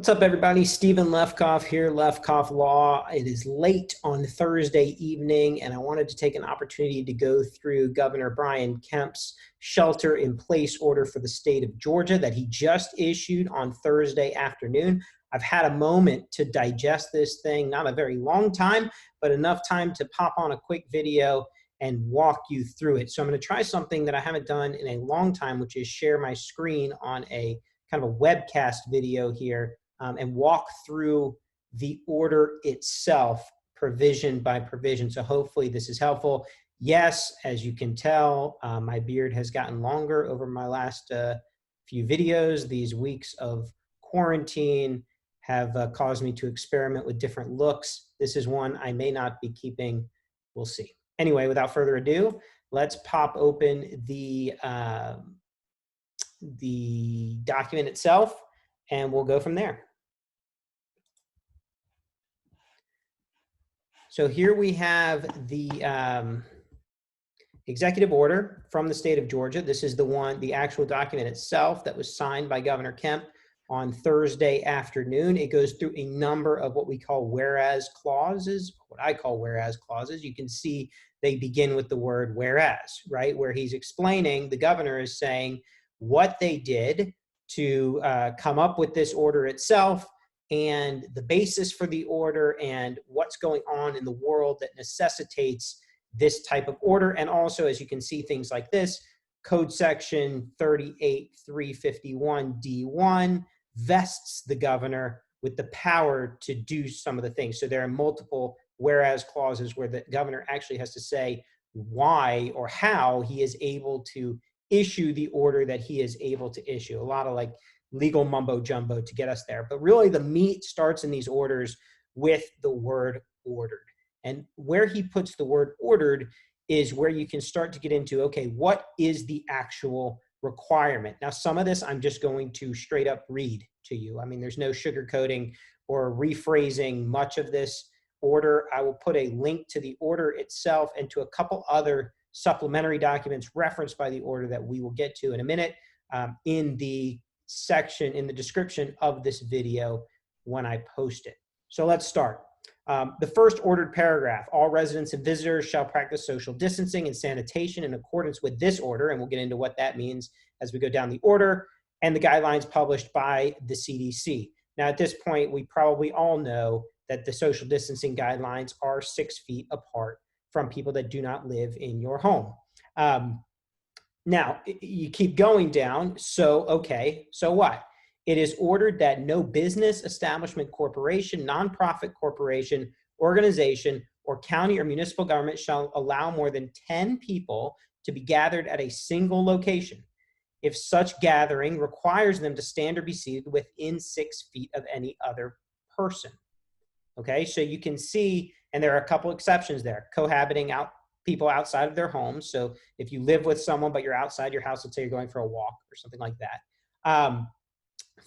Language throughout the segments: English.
What's up, everybody? Stephen Lefkoff here, Lefkoff Law. It is late on Thursday evening, and I wanted to take an opportunity to go through Governor Brian Kemp's shelter-in-place order for the state of Georgia that he just issued on Thursday afternoon. I've had a moment to digest this thing, not a very long time, but enough time to pop on a quick video and walk you through it. So I'm going to try something that I haven't done in a long time, which is share my screen on a kind of a webcast video here. And walk through the order itself, provision by provision. So hopefully this is helpful. Yes, as you can tell, my beard has gotten longer over my last few videos. These weeks of quarantine have caused me to experiment with different looks. This is one I may not be keeping. We'll see. Anyway, without further ado, let's pop open the document itself, and we'll go from there. So here we have the executive order from the state of Georgia. This is the actual document itself that was signed by Governor Kemp on Thursday afternoon. It goes through a number of what we call whereas clauses, what I call whereas clauses. You can see they begin with the word whereas, right? Where he's explaining, the governor is saying what they did to come up with this order itself, and the basis for the order and what's going on in the world that necessitates this type of order. And also, as you can see, things like this, Code Section 38351D1 vests the governor with the power to do some of the things. So there are multiple whereas clauses where the governor actually has to say why or how he is able to issue the order that he is able to issue. A lot of like legal mumbo jumbo to get us there. But really the meat starts in these orders with the word ordered. And where he puts the word ordered is where you can start to get into, okay, what is the actual requirement? Now, some of this I'm just going to straight up read to you. I mean, there's no sugarcoating or rephrasing much of this order. I will put a link to the order itself and to a couple other supplementary documents referenced by the order that we will get to in a minute in the section in the description of this video when I post it. So let's start. The first ordered paragraph, all residents and visitors shall practice social distancing and sanitation in accordance with this order, and we'll get into what that means as we go down the order, and the guidelines published by the CDC. Now at this point, we probably all know that the social distancing guidelines are 6 feet apart from people that do not live in your home. Now, you keep going down, so okay, so what? It is ordered that no business, establishment, corporation, nonprofit corporation, organization, or county or municipal government shall allow more than 10 people to be gathered at a single location if such gathering requires them to stand or be seated within 6 feet of any other person. Okay, so you can see, and there are a couple exceptions there, cohabiting people outside of their homes. So if you live with someone, but you're outside your house, let's say you're going for a walk or something like that.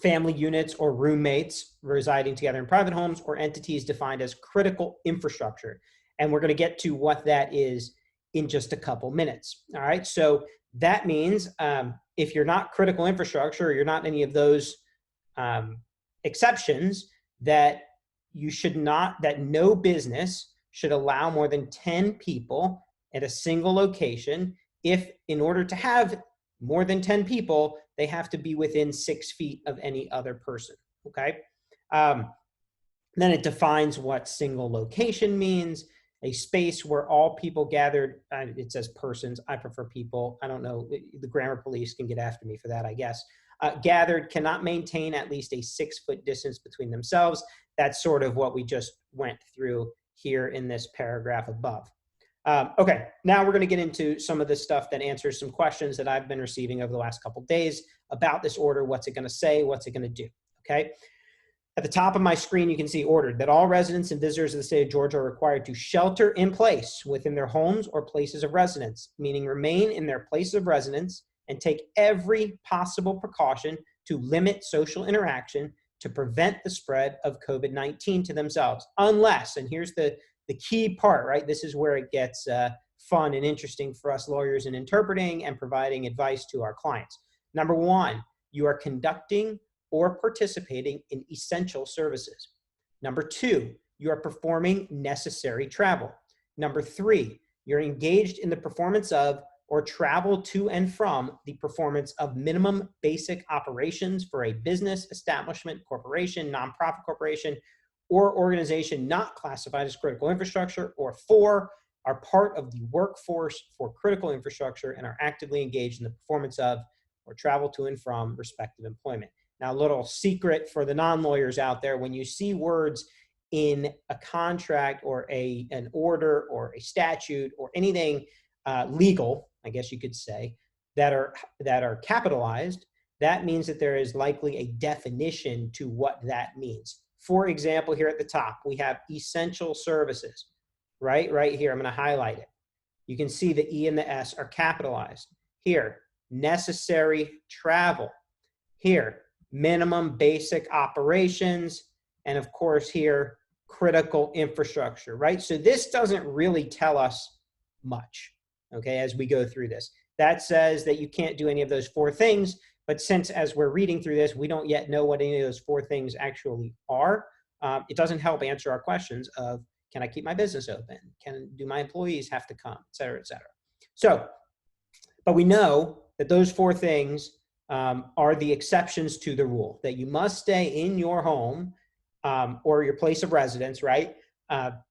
Family units or roommates residing together in private homes, or entities defined as critical infrastructure. And we're going to get to what that is in just a couple minutes. All right. So that means if you're not critical infrastructure, or you're not any of those exceptions, that you should not, that no business should allow more than 10 people at a single location if, in order to have more than 10 people, they have to be within 6 feet of any other person, okay? Then it defines what single location means, a space where all people gathered, it says persons, I prefer people, I don't know, the grammar police can get after me for that, I guess. Gathered cannot maintain at least a 6 foot distance between themselves. That's sort of what we just went through here in this paragraph above. Okay, now we're going to get into some of this stuff that answers some questions that I've been receiving over the last couple of days about this order. What's it going to say? What's it going to do? Okay. At the top of my screen, you can see ordered that all residents and visitors of the state of Georgia are required to shelter in place within their homes or places of residence, meaning remain in their place of residence and take every possible precaution to limit social interaction to prevent the spread of COVID-19 to themselves, unless, and here's the key part, right? This is where it gets fun and interesting for us lawyers in interpreting and providing advice to our clients. Number one, you are conducting or participating in essential services. Number 2, you are performing necessary travel. Number 3, you're engaged in the performance of or travel to and from the performance of minimum basic operations for a business, establishment, corporation, nonprofit corporation, or organization not classified as critical infrastructure. Or 4, are part of the workforce for critical infrastructure and are actively engaged in the performance of or travel to and from respective employment. Now, a little secret for the non-lawyers out there, when you see words in a contract or an order or a statute or anything legal, I guess you could say, that are capitalized, that means that there is likely a definition to what that means. For example, here at the top, we have essential services, right here. I'm going to highlight it. You can see the E and the S are capitalized. Here, necessary travel. Here, minimum basic operations. And of course here, critical infrastructure, right? So this doesn't really tell us much, okay, as we go through this. That says that you can't do any of those 4 things, but since as we're reading through this, we don't yet know what any of those 4 things actually are, it doesn't help answer our questions of, can I keep my business open? Do my employees have to come, et cetera, et cetera. So, but we know that those 4 things are the exceptions to the rule, that you must stay in your home or your place of residence, right?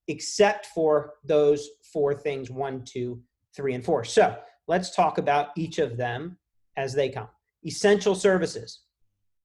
Except for those 4 things, 1, 2, 3, and 4. So let's talk about each of them as they come. Essential services,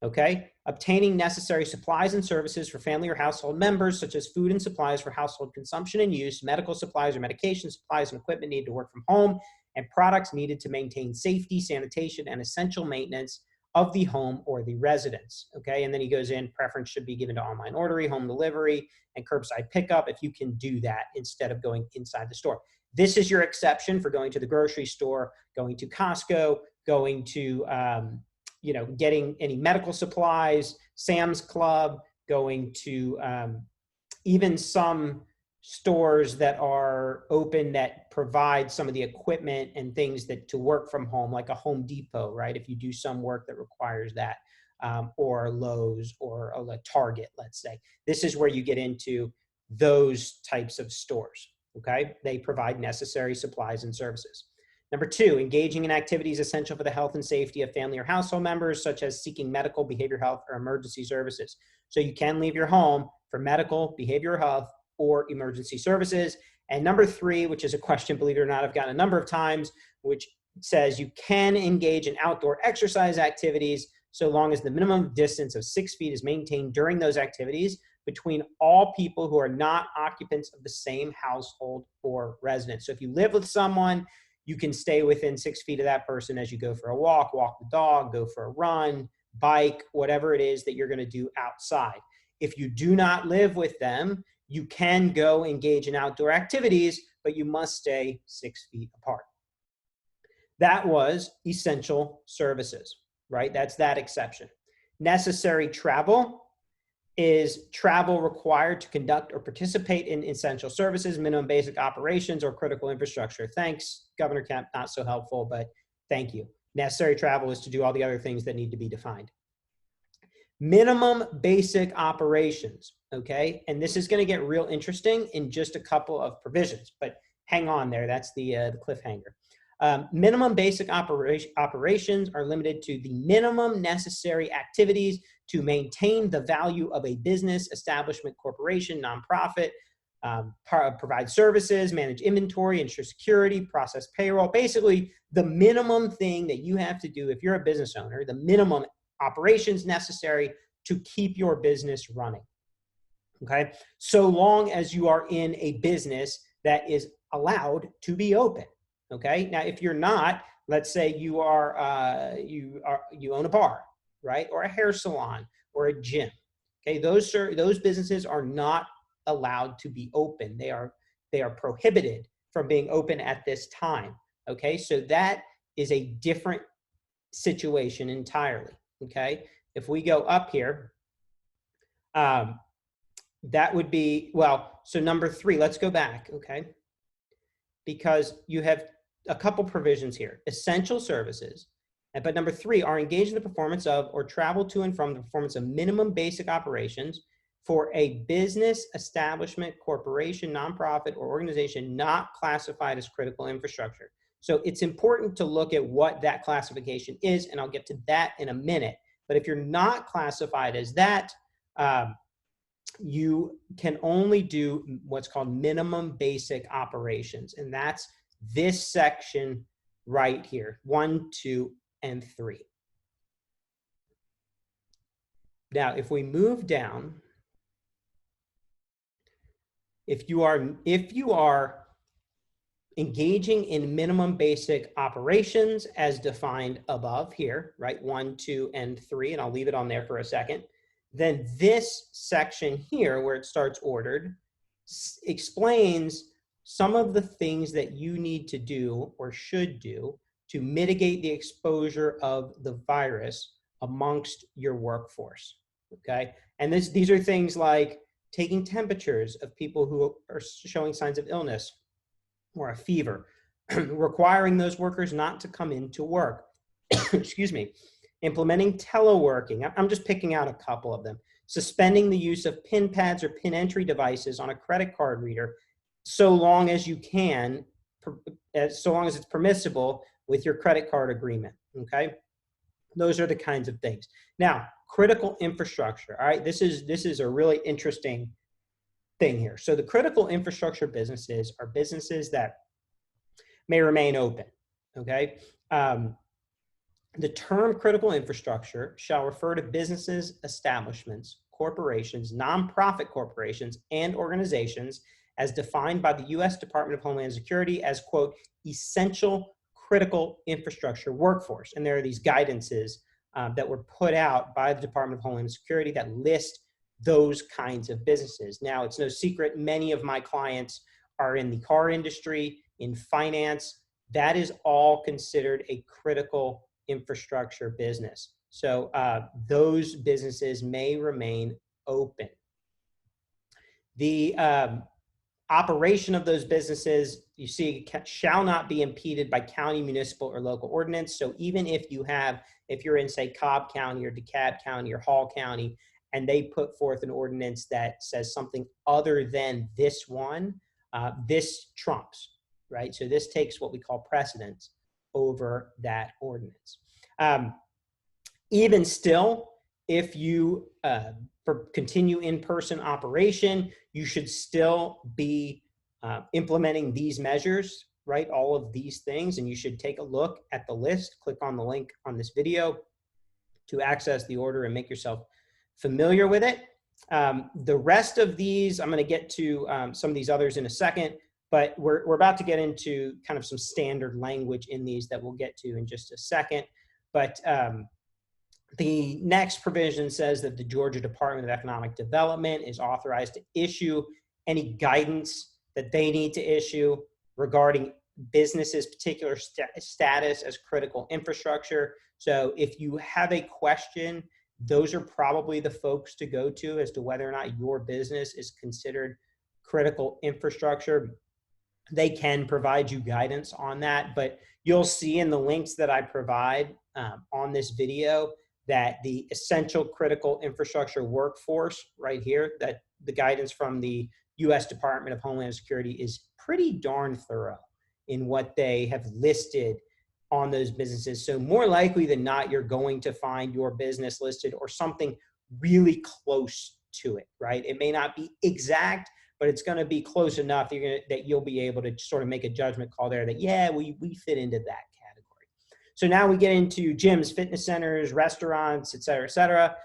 okay? Obtaining necessary supplies and services for family or household members, such as food and supplies for household consumption and use, medical supplies or medication supplies and equipment needed to work from home, and products needed to maintain safety, sanitation, and essential maintenance of the home or the residence, okay? And then he goes in, preference should be given to online ordering, home delivery, and curbside pickup if you can do that instead of going inside the store. This is your exception for going to the grocery store, going to Costco, going to, getting any medical supplies, Sam's Club, going to even some stores that are open that provide some of the equipment and things that to work from home, like a Home Depot, right? If you do some work that requires that, or Lowe's or a Target, let's say. This is where you get into those types of stores, okay? They provide necessary supplies and services. Number 2, engaging in activities essential for the health and safety of family or household members, such as seeking medical, behavioral health, or emergency services. So you can leave your home for medical, behavioral health, or emergency services. And number 3, which is a question, believe it or not, I've gotten a number of times, which says you can engage in outdoor exercise activities so long as the minimum distance of 6 feet is maintained during those activities between all people who are not occupants of the same household or residence. So if you live with someone, you can stay within 6 feet of that person as you go for a walk the dog, go for a run, bike, whatever it is that you're going to do outside. If you do not live with them, you can go engage in outdoor activities, but you must stay 6 feet apart. That was essential services, right? That's that exception. Necessary travel is travel required to conduct or participate in essential services, minimum basic operations, or critical infrastructure. Thanks, Governor Kemp, not so helpful, but thank you. Necessary travel is to do all the other things that need to be defined. Minimum basic operations, okay? And this is gonna get real interesting in just a couple of provisions, but hang on there, that's the cliffhanger. Minimum basic operations are limited to the minimum necessary activities to maintain the value of a business, establishment, corporation, nonprofit, provide services, manage inventory, ensure security, process payroll. Basically, the minimum thing that you have to do if you're a business owner, the minimum operations necessary to keep your business running, okay? So long as you are in a business that is allowed to be open. Okay. Now, if you're not, let's say you own a bar, right, or a hair salon or a gym. Okay, those businesses are not allowed to be open. They are prohibited from being open at this time. Okay, so that is a different situation entirely. Okay, if we go up here, that would be so number 3. Let's go back. Okay, because you have a couple provisions here. Essential services But number 3, are engaged in the performance of or travel to and from the performance of minimum basic operations for a business, establishment, corporation, nonprofit, or organization not classified as critical infrastructure. So it's important to look at what that classification is, and I'll get to that in a minute. But if you're not classified as that, you can only do what's called minimum basic operations, and that's this section right here, 1, 2, and 3. Now, if we move down, if you are engaging in minimum basic operations as defined above here, right, 1, 2, and 3, and I'll leave it on there for a second, then this section here where it starts ordered explains some of the things that you need to do or should do to mitigate the exposure of the virus amongst your workforce, okay? And these are things like taking temperatures of people who are showing signs of illness or a fever, requiring those workers not to come into work, excuse me, implementing teleworking. I'm just picking out a couple of them. Suspending the use of PIN pads or PIN entry devices on a credit card reader so long as you can, so long as it's permissible with your credit card agreement, okay? Those are the kinds of things. Now, critical infrastructure, all right? This is a really interesting thing here. So the critical infrastructure businesses are businesses that may remain open, okay? The term critical infrastructure shall refer to businesses, establishments, corporations, nonprofit corporations, and organizations as defined by the U.S. Department of Homeland Security as, quote, essential critical infrastructure workforce. And there are these guidances that were put out by the Department of Homeland Security that list those kinds of businesses. Now, it's no secret, many of my clients are in the car industry, in finance. That is all considered a critical infrastructure business. So those businesses may remain open. The operation of those businesses, you see, shall not be impeded by county, municipal, or local ordinance. So even if you're in, say, Cobb County or DeKalb County or Hall County, and they put forth an ordinance that says something other than this one, this trumps, right? So this takes what we call precedence over that ordinance. Even still, if you continue in-person operation, you should still be implementing these measures, right? All of these things, and you should take a look at the list, click on the link on this video to access the order and make yourself familiar with it. The rest of these, I'm going to get to some of these others in a second, but we're about to get into kind of some standard language in these that we'll get to in just a second. But the next provision says that the Georgia Department of Economic Development is authorized to issue any guidance that they need to issue regarding businesses' particular status as critical infrastructure. So if you have a question, those are probably the folks to go to as to whether or not your business is considered critical infrastructure. They can provide you guidance on that, but you'll see in the links that I provide on this video that the essential critical infrastructure workforce right here, that the guidance from the U.S. Department of Homeland Security is pretty darn thorough in what they have listed on those businesses. So more likely than not, you're going to find your business listed or something really close to it, right? It may not be exact, but it's going to be close enough that you'll be able to sort of make a judgment call there that, yeah, we fit into that category. So now we get into gyms, fitness centers, restaurants, et cetera, et cetera.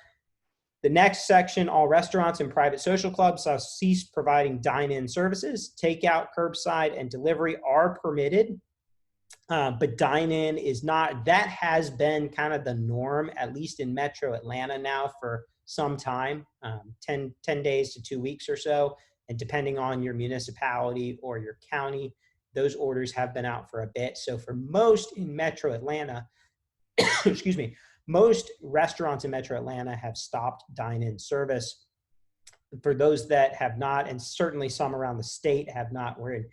The next section, all restaurants and private social clubs shall cease providing dine-in services. Takeout, curbside, and delivery are permitted, but dine-in is not. That has been kind of the norm, at least in Metro Atlanta now for some time, 10 days to 2 weeks or so. And depending on your municipality or your county, those orders have been out for a bit. So for most in Metro Atlanta, excuse me, most restaurants in Metro Atlanta have stopped dine-in service. For those that have not, and certainly some around the state have not, we're in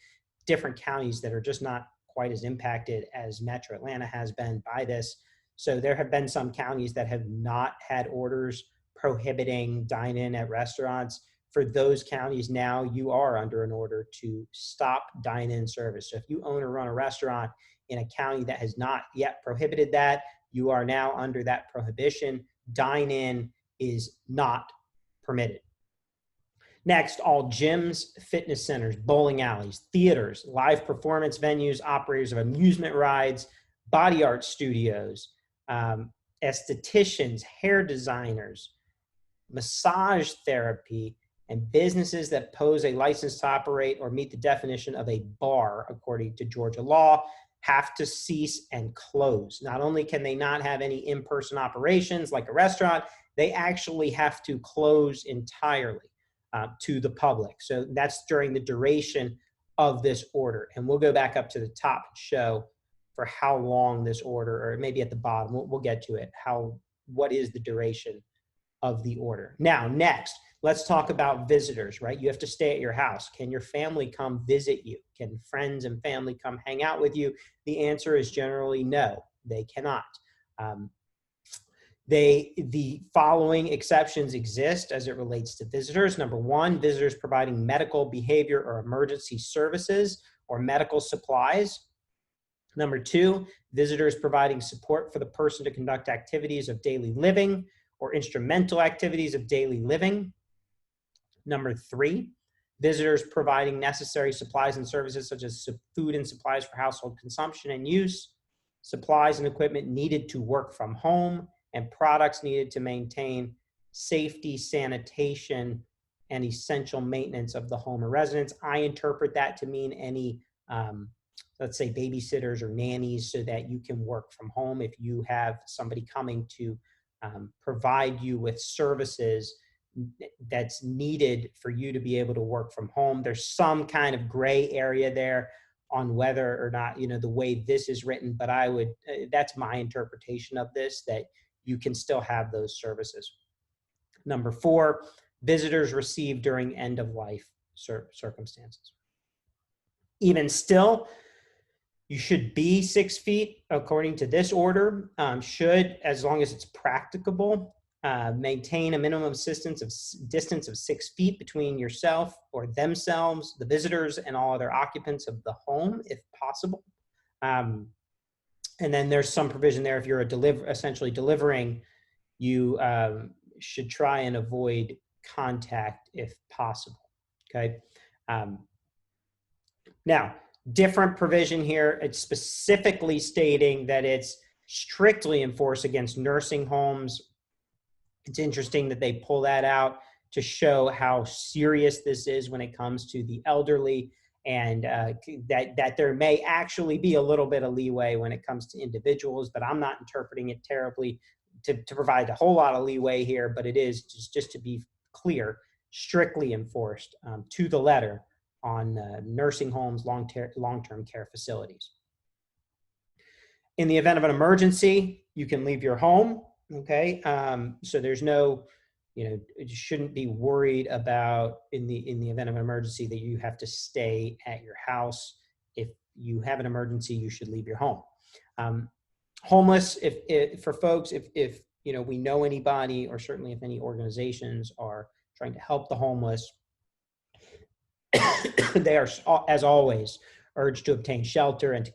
different counties that are just not quite as impacted as Metro Atlanta has been by this. So there have been some counties that have not had orders prohibiting dine-in at restaurants. For those counties now, you are under an order to stop dine-in service. So if you own or run a restaurant in a county that has not yet prohibited that, you are now under that prohibition. Dine-in is not permitted. Next, all gyms, fitness centers, bowling alleys, theaters, live performance venues, operators of amusement rides, body art studios, estheticians, hair designers, massage therapy, and businesses that pose a license to operate or meet the definition of a bar, according to Georgia law, have to cease and close. Not only can they not have any in-person operations like a restaurant, they actually have to close entirely to the public. So that's during the duration of this order. And we'll go back up to the top and show for how long this order, or maybe at the bottom, we'll get to it, what is the duration of the order. Now, next, let's talk about visitors, right? You have to stay at your house. Can your family come visit you? Can friends and family come hang out with you? The answer is generally no, they cannot. The following exceptions exist as it relates to visitors. Number one, visitors providing medical, behavior, or emergency services or medical supplies. Number two, visitors providing support for the person to conduct activities of daily living or instrumental activities of daily living. Number three, visitors providing necessary supplies and services such as food and supplies for household consumption and use, supplies and equipment needed to work from home, and products needed to maintain safety, sanitation, and essential maintenance of the home or residence. I interpret that to mean any, let's say, babysitters or nannies, so that you can work from home. If you have somebody coming to provide you with services that's needed for you to be able to work from home. There's some kind of gray area there on whether or not, the way this is written, but that's my interpretation of this, that you can still have those services. Number four, visitors received during end of life circumstances. Even still, you should be 6 feet according to this order, as long as it's practicable, maintain a minimum distance of 6 feet between yourself or themselves, the visitors, and all other occupants of the home, if possible. And then there's some provision there. If you're essentially delivering, you should try and avoid contact if possible. Okay. Now, different provision here. It's specifically stating that it's strictly enforced against nursing homes. It's interesting that they pull that out to show how serious this is when it comes to the elderly, and that there may actually be a little bit of leeway when it comes to individuals, but I'm not interpreting it terribly to provide a whole lot of leeway here, but it is just to be clear, strictly enforced to the letter on nursing homes, long-term care facilities. In the event of an emergency, you can leave your home, okay? So there's no, you shouldn't be worried about in the event of an emergency that you have to stay at your house. If you have an emergency, you should leave your home. Homeless, for folks, if we know anybody, or certainly if any organizations are trying to help the homeless, they are, as always, urged to obtain shelter and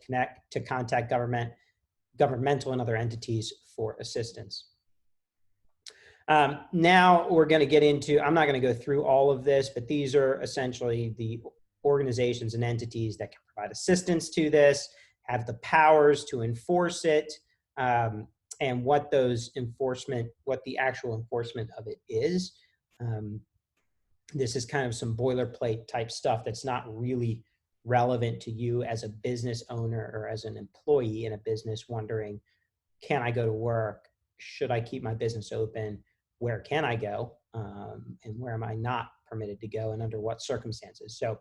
to contact governmental and other entities for assistance. Now we're going to get into, I'm not going to go through all of this, but these are essentially the organizations and entities that can provide assistance to this, have the powers to enforce it, and what the actual enforcement of it is. This is kind of some boilerplate type stuff that's not really relevant to you as a business owner or as an employee in a business wondering, can I go to work? Should I keep my business open? Where can I go? And where am I not permitted to go, and under what circumstances? So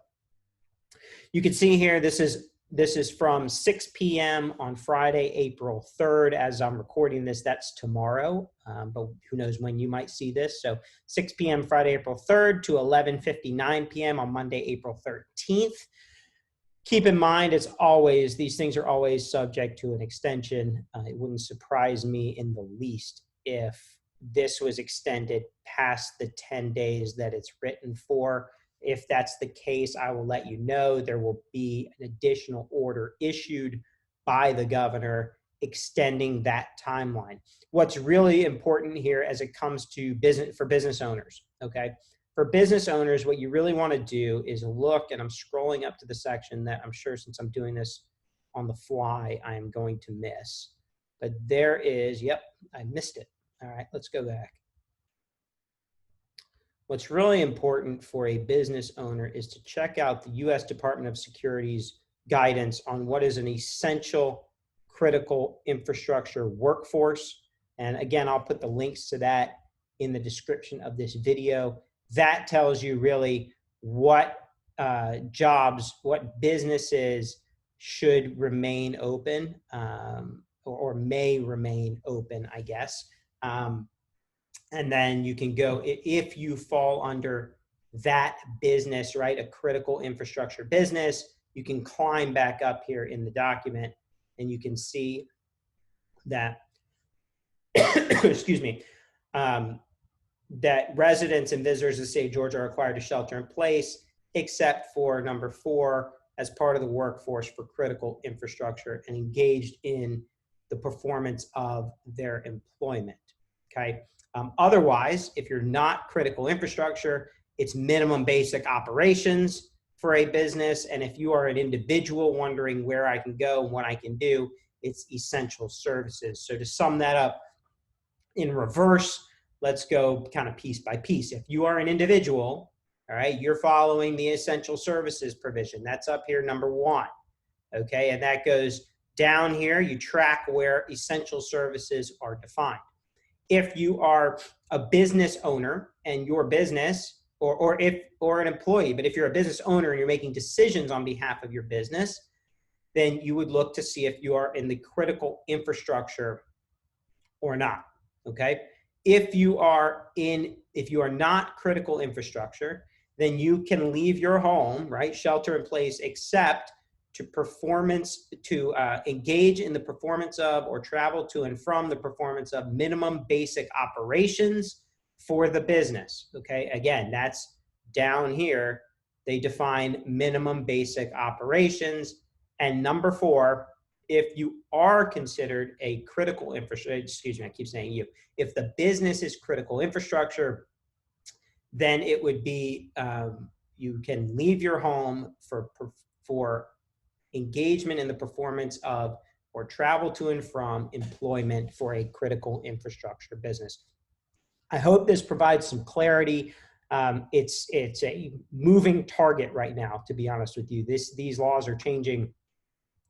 you can see here, this is from 6 p.m. on Friday, April 3rd. As I'm recording this, that's tomorrow, but who knows when you might see this. So 6 p.m. Friday, April 3rd to 11:59 p.m. on Monday, April 13th. keep in mind, it's always, these things are always subject to an extension. It wouldn't surprise me in the least if this was extended past the 10 days that it's written for. If that's the case, I will let you know. There will be an additional order issued by the governor extending that timeline. What's really important here as it comes to business owners, okay? For business owners, what you really want to do is look, and I'm scrolling up to the section that I'm sure, since I'm doing this on the fly, I am going to miss. But there is, yep, I missed it. All right, let's go back. What's really important for a business owner is to check out the U.S. Department of Security's guidance on what is an essential critical infrastructure workforce. And again, I'll put the links to that in the description of this video. That tells you really what jobs, what businesses should remain open or may remain open, I guess. And then you can go, if you fall under that business, right, a critical infrastructure business, you can climb back up here in the document and you can see that, excuse me, that residents and visitors of the state of Georgia are required to shelter in place, except for number 4, as part of the workforce for critical infrastructure and engaged in the performance of their employment, okay? Otherwise, if you're not critical infrastructure, it's minimum basic operations for a business. And if you are an individual wondering where I can go and what I can do, it's essential services. So to sum that up in reverse, let's go kind of piece by piece. If you are an individual, all right, you're following the essential services provision. That's up here, number 1, okay? And that goes down here. You track where essential services are defined. If you are a business owner and your business, or an employee, but if you're a business owner and you're making decisions on behalf of your business, then you would look to see if you are in the critical infrastructure or not, okay? If you are not critical infrastructure, then you can leave your home, right, shelter in place, except to engage in the performance of or travel to and from the performance of minimum basic operations for the business, okay? Again, that's down here. They define minimum basic operations. And number 4, if you are considered a critical infrastructure, excuse me, I keep saying you, if the business is critical infrastructure, then it would be, you can leave your home for engagement in the performance of or travel to and from employment for a critical infrastructure business. I hope this provides some clarity. It's a moving target right now, to be honest with you. These laws are changing,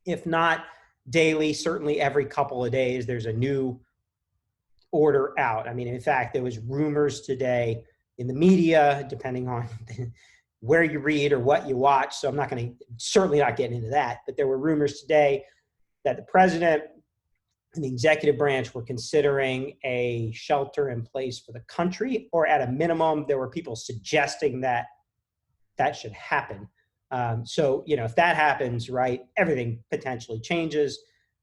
if not daily, certainly every couple of days, there's a new order out. I mean, in fact, there was rumors today in the media, depending on where you read or what you watch. So I'm not going to, certainly not getting into that, but there were rumors today that the president and the executive branch were considering a shelter in place for the country, or at a minimum, there were people suggesting that that should happen. So, you know, if that happens, right, everything potentially changes.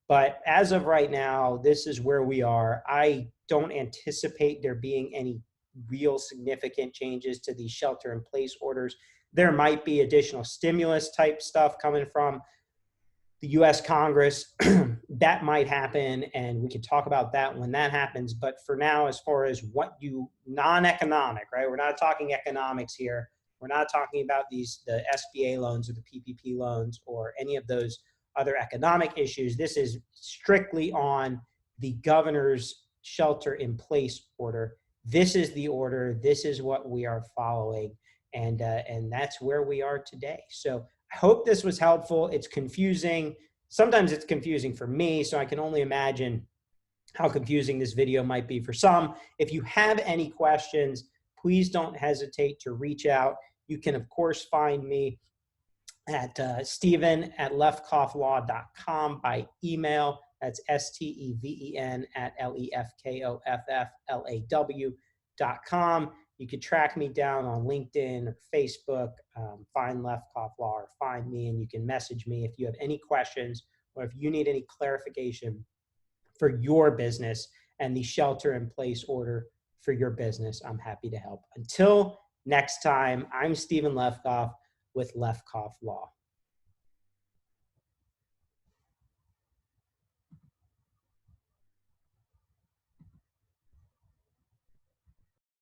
But as of right now, this is where we are. I don't anticipate there being any real significant changes to these shelter in place orders. There might be additional stimulus type stuff coming from the U.S. Congress. That might happen, and we can talk about that when that happens. But for now, as far as what you non-economic, right? We're not talking economics here. We're not talking about the SBA loans or the PPP loans or any of those other economic issues. This is strictly on the governor's shelter in place order. This is the order. This is what we are following, and that's where we are today. So I hope this was helpful. It's confusing. Sometimes it's confusing for me, so I can only imagine how confusing this video might be for some. If you have any questions, please don't hesitate to reach out. You can, of course, find me at Steven@lefkofflaw.com by email. That's STEVEN@LEFKOFFLAW.com. You could track me down on LinkedIn or Facebook, find Lefkoff Law or find me, and you can message me if you have any questions or if you need any clarification for your business and the shelter in place order for your business. I'm happy to help. Until next time, I'm Stephen Lefkoff with Lefkoff Law.